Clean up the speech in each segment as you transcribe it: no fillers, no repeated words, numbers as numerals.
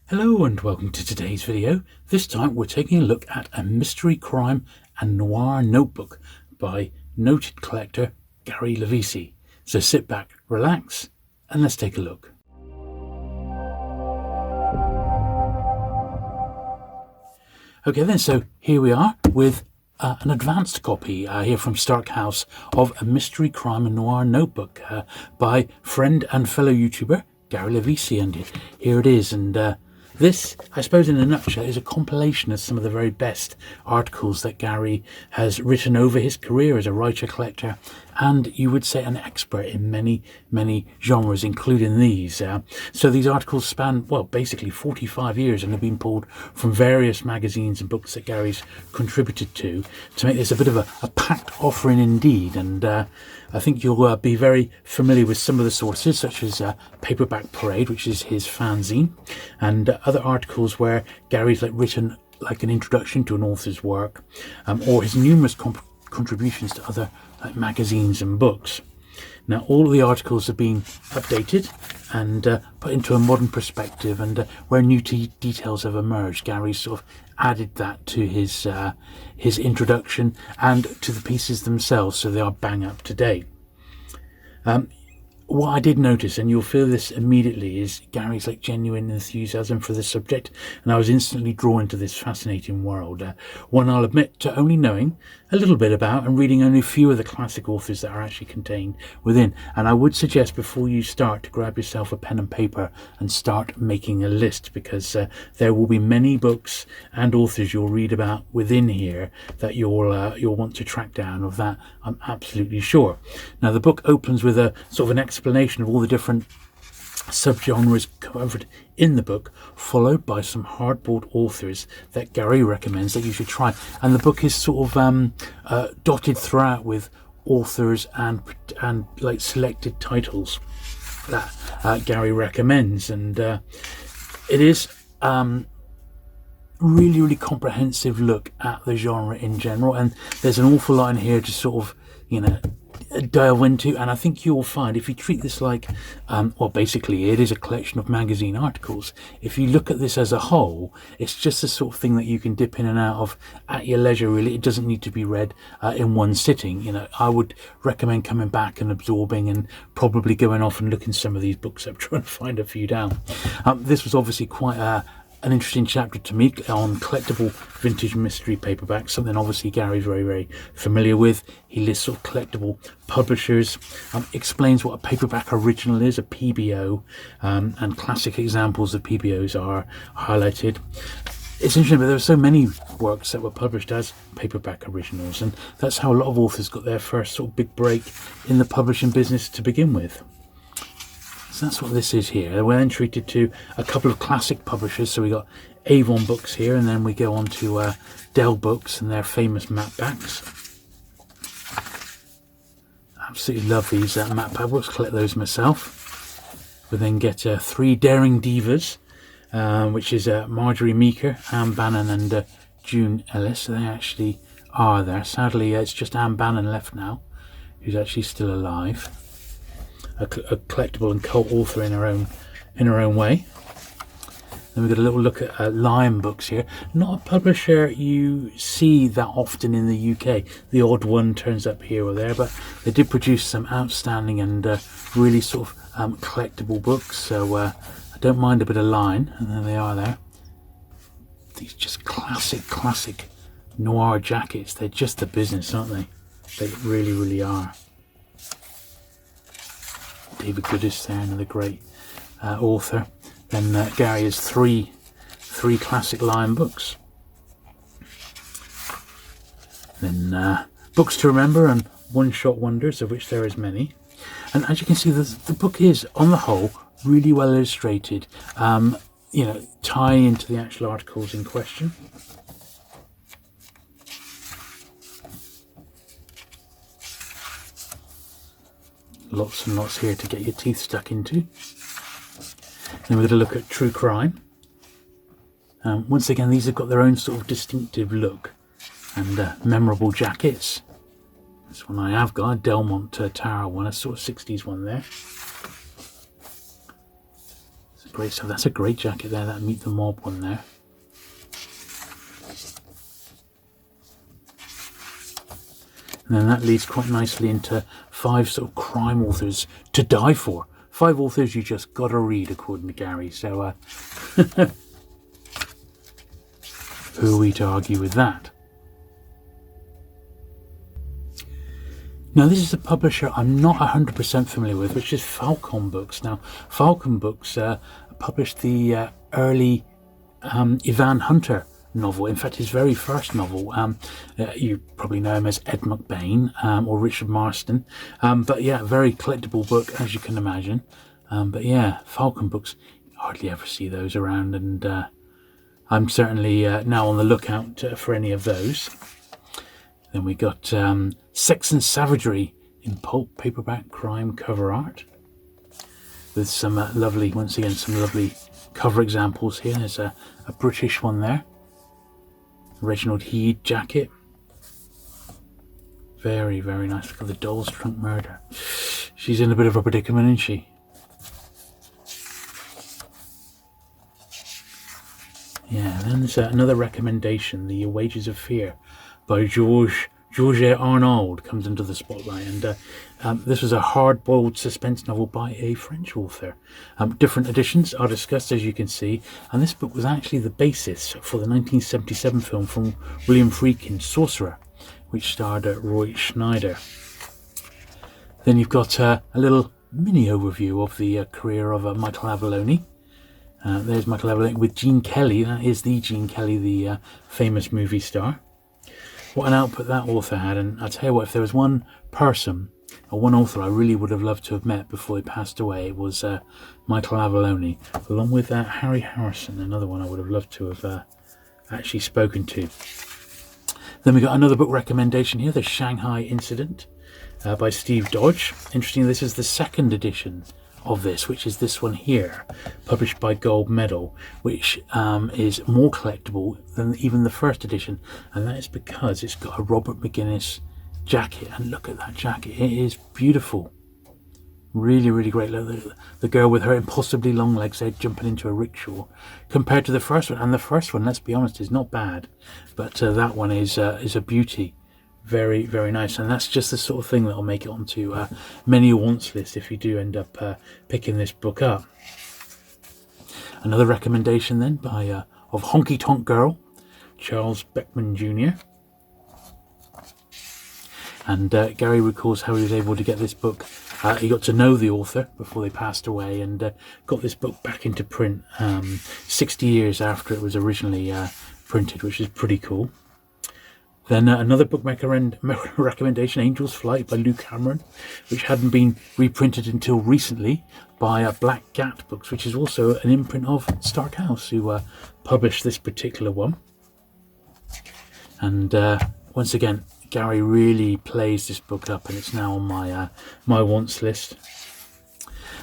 Hello and welcome to today's video. This time we're taking a look at a mystery crime and noir notebook by noted collector Gary Lovisi. So sit back, relax, and let's take a look. Okay then, so here we are with an advanced copy here from Stark House of a mystery crime and noir notebook by friend and fellow YouTuber Gary Lovisi, and here it is. And this, I suppose in a nutshell, is a compilation of some of the very best articles that Gary has written over his career as a writer-collector, and you would say an expert in many genres, including these. So these articles span, well, basically 45 years and have been pulled from various magazines and books that Gary's contributed to make this a bit of a packed offering indeed. And I think you'll be very familiar with some of the sources, such as Paperback Parade, which is his fanzine, and other articles where Gary's written like an introduction to an author's work, or his numerous contributions to other magazines and books. Now, all of the articles have been updated and put into a modern perspective, and where new details have emerged, Gary's sort of added that to his introduction and to the pieces themselves, so they are bang up to date. What I did notice, and you'll feel this immediately, is Gary's genuine enthusiasm for this subject, and I was instantly drawn to this fascinating world. One I'll admit to only knowing a little bit about and reading only a few of the classic authors that are actually contained within. And I would suggest before you start to grab yourself a pen and paper and start making a list, because there will be many books and authors you'll read about within here that you'll want to track down. Of that, I'm absolutely sure. Now, the book opens with a sort of an explanation of all the different subgenres covered in the book, followed by some hardboard authors that Gary recommends that you should try. And the book is sort of dotted throughout with authors and selected titles that Gary recommends, and it is really comprehensive look at the genre in general, and there's an awful lot in here to sort of delve into. And I think you'll find, if you treat this like well, basically it is a collection of magazine articles, if you look at this as a whole, it's just the sort of thing that you can dip in and out of at your leisure, really. It doesn't need to be read in one sitting. I would recommend coming back and absorbing, and probably going off and looking some of these books up, trying to find a few down. This was obviously quite an interesting chapter to me on collectible vintage mystery paperbacks, something obviously Gary's very familiar with. He lists sort of collectible publishers, explains what a paperback original is, a PBO, and classic examples of PBOs are highlighted. It's interesting, but there are so many works that were published as paperback originals, and that's how a lot of authors got their first sort of big break in the publishing business to begin with. So that's what this is here. We're then treated to a couple of classic publishers. So we got Avon Books here, and then we go on to Dell Books and their famous map backs. Absolutely love these map back books, collect those myself. We then get Three Daring Divas, which is Marjorie Meeker, Anne Bannon and June Ellis. So they actually are there. Sadly, it's just Anne Bannon left now, who's actually still alive. A collectible and cult author in her own way. Then we've got a little look at Lion Books here. Not a publisher you see that often in the UK. The odd one turns up here or there, but they did produce some outstanding and really sort of collectible books. So I don't mind a bit of Lion, and there they are there. These just classic noir jackets. They're just the business, aren't they? They really are. David Goodis there, another great author. Then Gary has three classic Lion books. Then books to remember and one-shot wonders, of which there is many. And as you can see, the book is, on the whole, really well illustrated. Tying into the actual articles in question. Lots and lots here to get your teeth stuck into. Then we're going to look at true crime. Once again, these have got their own sort of distinctive look and memorable jackets. This one I have got, a Delmont Tower one, a sort of 60s one there. great stuff. That's a great jacket there, that Meet the Mob one there. And then that leads quite nicely into 5 sort of crime authors to die for. 5 authors you just gotta read, according to Gary. So, who are we to argue with that? Now, this is a publisher I'm not 100% familiar with, which is Falcon Books. Now, Falcon Books published the early Ivan Hunter novel. In fact, his very first novel. You probably know him as Ed McBain or Richard Marston. But yeah, very collectible book, as you can imagine. But yeah, Falcon Books, you hardly ever see those around, and I'm certainly now on the lookout for any of those. Then we got Sex and Savagery in pulp paperback crime cover art, with some lovely, once again, some lovely cover examples here. There's a British one there. Reginald Heed jacket. Very, very nice. Look at the Doll's Trunk Murder. She's in a bit of a predicament, isn't she? Yeah, then there's another recommendation, The Wages of Fear by Georges Arnauld comes into the spotlight, and this was a hard-boiled suspense novel by a French author. Different editions are discussed, as you can see, and this book was actually the basis for the 1977 film from William Friedkin's Sorcerer, which starred Roy Schneider. Then you've got a little mini overview of the career of Michael Avallone. There's Michael Avallone with Gene Kelly. That is the Gene Kelly, the famous movie star. What an output that author had, and I'll tell you what, if there was one person or one author I really would have loved to have met before he passed away, it was Michael Avallone, along with Harry Harrison, another one I would have loved to have actually spoken to. Then we got another book recommendation here, The Shanghai Incident by Steve Dodge. Interesting, this is the second edition of this, which is this one here, published by Gold Medal, which is more collectible than even the first edition, and that is because it's got a Robert McGuinness jacket, and look at that jacket, it is beautiful, really, really great. Look, the girl with her impossibly long legs there jumping into a rickshaw, compared to the first one, and the first one, let's be honest, is not bad, but that one is a beauty. Very, very nice, and that's just the sort of thing that will make it onto many a wants list if you do end up picking this book up. Another recommendation then by of Honky Tonk Girl, Charles Beckman Jr. And Gary recalls how he was able to get this book. He got to know the author before they passed away, and got this book back into print 60 years after it was originally printed, which is pretty cool. Then another book recommendation, Angel's Flight by Luke Cameron, which hadn't been reprinted until recently by Black Cat Books, which is also an imprint of Stark House, who published this particular one. And once again, Gary really plays this book up, and it's now on my wants list.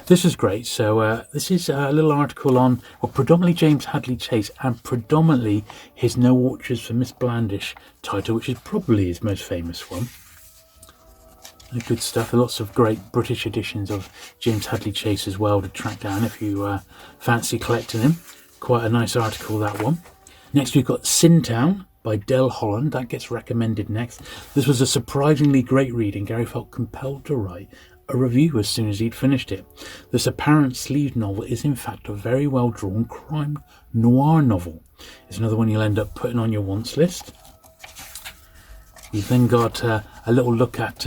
This is great. So this is a little article on, well, predominantly James Hadley Chase, and predominantly his No Orchards for Miss Blandish title, which is probably his most famous one. Good stuff. Lots of great British editions of James Hadley Chase as well to track down if you fancy collecting him. Quite a nice article, that one. Next we've got Sintown by Del Holland. That gets recommended next. This was a surprisingly great read, and Gary felt compelled to write a review as soon as he'd finished it. This apparent sleeve novel is in fact a very well drawn crime noir novel. It's another one you'll end up putting on your wants list. You've then got a little look at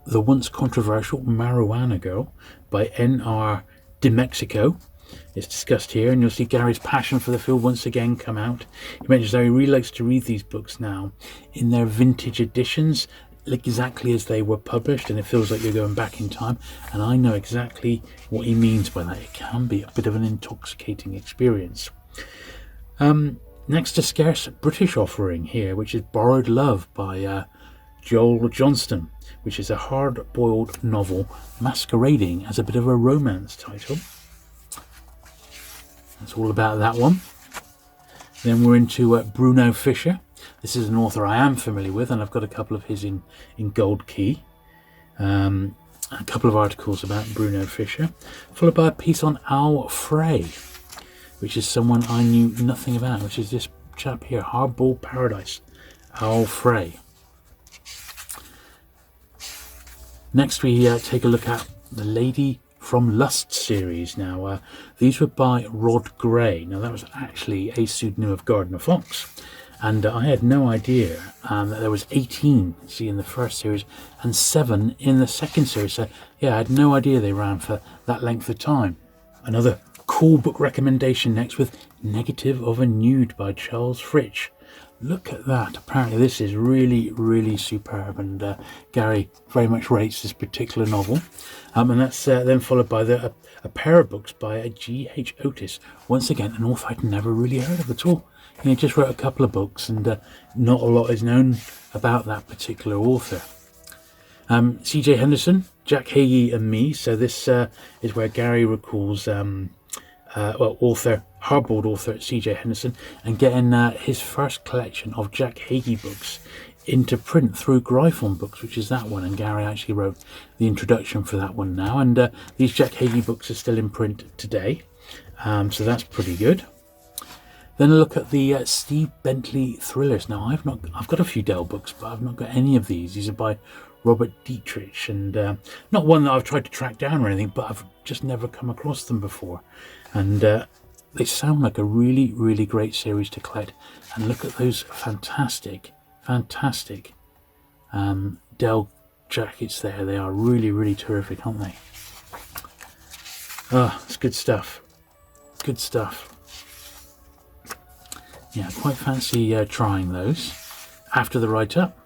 the once controversial Marijuana Girl by N.R. De Mexico. It's discussed here, and you'll see Gary's passion for the field once again come out. He mentions how he really likes to read these books now in their vintage editions, exactly as they were published, and it feels like you're going back in time, and I know exactly what he means by that. It can be a bit of an intoxicating experience. Next, a scarce British offering here, which is Borrowed Love by Joel Johnston, which is a hard-boiled novel masquerading as a bit of a romance title. That's all about that one. Then we're into Bruno Fisher. This is an author I am familiar with, and I've got a couple of his in Gold Key. A couple of articles about Bruno Fisher, followed by a piece on Al Frey. which is someone I knew nothing about, which is this chap here, Hardboiled Paradise, Al Frey. Next we take a look at the Lady from Lust series. Now these were by Rod Gray. Now that was actually a pseudonym of Gardner Fox, and I had no idea that there was 18 in the first series and 7 in the second series. So yeah, I had no idea they ran for that length of time. Another cool book recommendation next, with Negative of a Nude by Charles Fritsch. Look at that. Apparently this is really superb, and Gary very much rates this particular novel. And that's then followed by a pair of books by G.H. Otis. Once again, an author I'd never really heard of at all. He just wrote a couple of books, and not a lot is known about that particular author. C.J. Henderson, Jack Hagee and Me. So this is where Gary recalls hardboiled author C.J. Henderson, and getting his first collection of Jack Hagee books into print through Gryphon Books, which is that one, and Gary actually wrote the introduction for that one now, and these Jack Hagee books are still in print today, so that's pretty good. Then a look at the Steve Bentley thrillers. Now I've got a few Dell books, but I've not got any of these. These are by Robert Dietrich, and not one that I've tried to track down or anything, but I've just never come across them before, and they sound like a really great series to collect. And look at those fantastic Dell jackets there. They are really terrific, aren't they? It's good stuff. Yeah, quite fancy trying those after the write-up.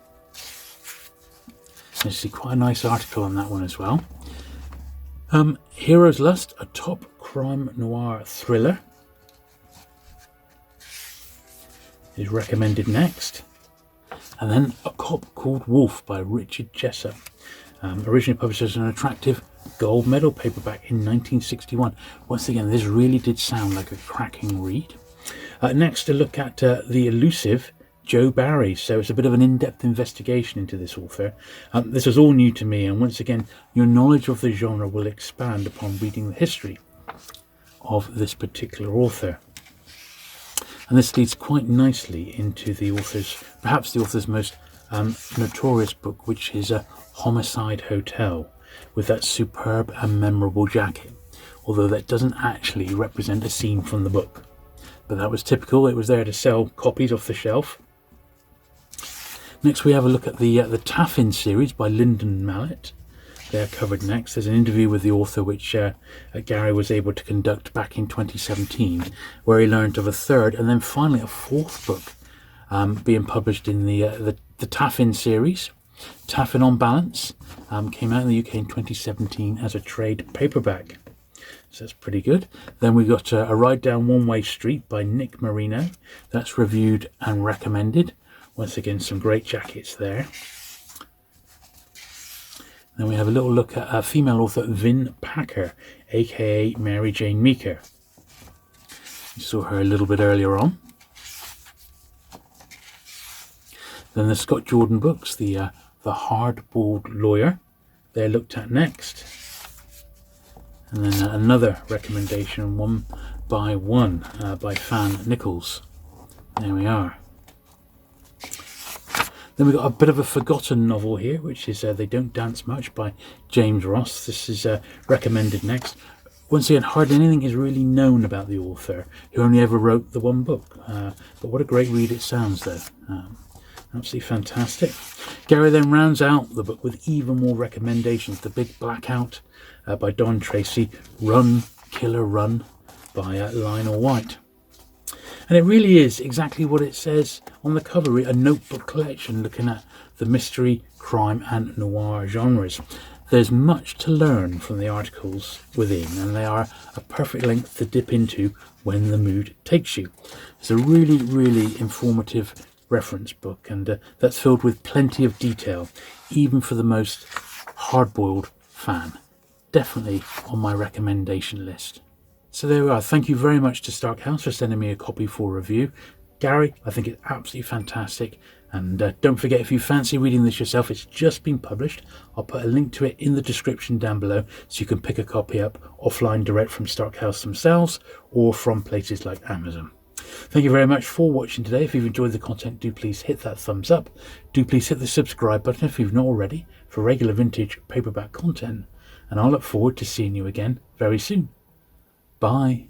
You see quite a nice article on that one as well. Hero's Lust, a top crime noir thriller, is recommended next. And then A Cop Called Wolf by Richard Jessup, originally published as an attractive gold medal paperback in 1961. Once again, this really did sound like a cracking read. Next, a look at the elusive Joe Barry. So it's a bit of an in-depth investigation into this author. This was all new to me, and once again, your knowledge of the genre will expand upon reading the history of this particular author. And this leads quite nicely into perhaps the author's most notorious book, which is a Homicide Hotel, with that superb and memorable jacket, although that doesn't actually represent a scene from the book. But that was typical. It was there to sell copies off the shelf. Next we have a look at the Taffin series by Lyndon Mallet. They're covered next. There's an interview with the author which Gary was able to conduct back in 2017, where he learned of a third and then finally a fourth book being published in the Taffin series. Taffin on Balance came out in the UK in 2017 as a trade paperback. So that's pretty good. Then we got A Ride Down One Way Street by Nick Marino. That's reviewed and recommended. Once again, some great jackets there. Then we have a little look at female author Vin Packer, aka Mary Jane Meeker. You saw her a little bit earlier on. Then the Scott Jordan books, the Hard-Boiled Lawyer, they're looked at next. And then another recommendation, One by One, by Fan Nichols. There we are. Then we've got a bit of a forgotten novel here, which is They Don't Dance Much by James Ross. This is recommended next. Once again, hardly anything is really known about the author, who only ever wrote the one book. But what a great read it sounds, though. Absolutely fantastic. Gary then rounds out the book with even more recommendations. The Big Blackout by Don Tracy, Run, Killer, Run by Lionel White. And it really is exactly what it says on the cover, a notebook collection looking at the mystery, crime and noir genres. There's much to learn from the articles within, and they are a perfect length to dip into when the mood takes you. It's a really informative reference book, and that's filled with plenty of detail, even for the most hard-boiled fan. Definitely on my recommendation list. So there we are. Thank you very much to Stark House for sending me a copy for review. Gary, I think it's absolutely fantastic, And don't forget, if you fancy reading this yourself, it's just been published. I'll put a link to it in the description down below so you can pick a copy up offline direct from Stark House themselves or from places like Amazon. Thank you very much for watching today. If you've enjoyed the content, do please hit that thumbs up. Do please hit the subscribe button if you've not already for regular vintage paperback content. And I'll look forward to seeing you again very soon. Bye.